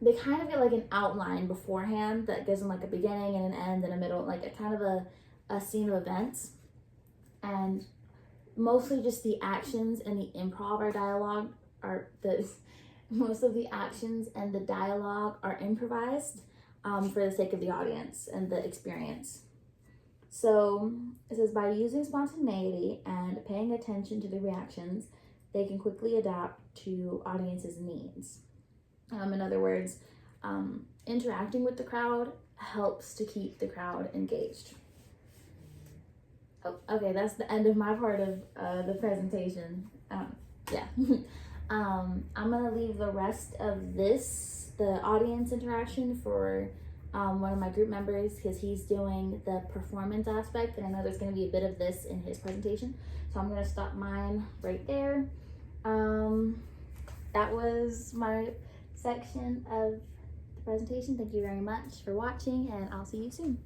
they kind of get like an outline beforehand that gives them like a beginning and an end and a middle, like a kind of a scene of events. And mostly just the actions and the improv or dialogue are most of the actions and the dialogue are improvised for the sake of the audience and the experience. So it says, by using spontaneity and paying attention to the reactions, they can quickly adapt to audience's needs. In other words, interacting with the crowd helps to keep the crowd engaged. Oh, okay, that's the end of my part of the presentation. Yeah. I'm gonna leave the rest of this, the audience interaction, for one of my group members, because he's doing the performance aspect, and I know there's gonna be a bit of this in his presentation. So I'm gonna stop mine right there. That was my section of the presentation. Thank you very much for watching, and I'll see you soon.